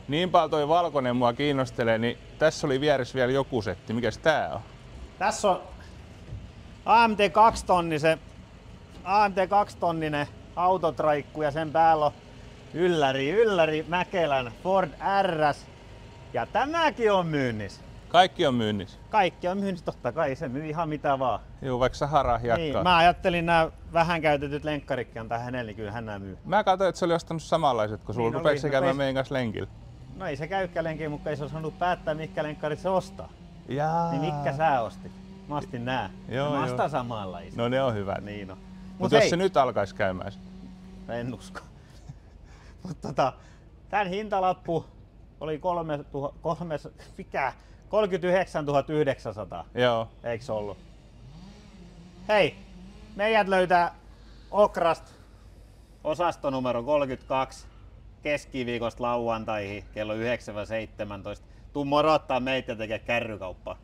Niin paljon toi valkoinen mua kiinnostelee, niin tässä oli vieressä vielä joku setti. Mikäs tää on? Tässä on AMT 2-tonninen autotraikku ja sen päällä on ylläri Mäkelän Ford RS. Ja tämäkin on myynnissä. Kaikki on myynnissä. Kaikki on myynnissä, totta kai se myy ihan mitä vaan. Joo, vaikka Sahara jakkaa. Niin, mä ajattelin nämä vähän käytetyt lenkkarikki antaa hänelle, niin kyllä hän nämä myy. Mä katsoin, että se oli ostanut samanlaiset, kun sulla rupeeksi se käymään meidän kanssa lenkillä. No ei se käykään lenkillä, mutta ei se osannut päättää, mitkä lenkkarit se ostaa. Jaa. Niin mitkä sä ostit? Mä ostin nää. Joo, mä joo. ostan samanlaisia. No ne on hyvät. Niin on. Mutta jos se nyt alkaisi käymään. En usko. Mutta tän hintalappu oli 39 900. Joo. Eiks ollut? Hei, meidät löytää Okrast osasto numero 32 keskiviikosta lauantaihin kello 9-17. Tuu morottaa meitä tekee kärrykauppaa.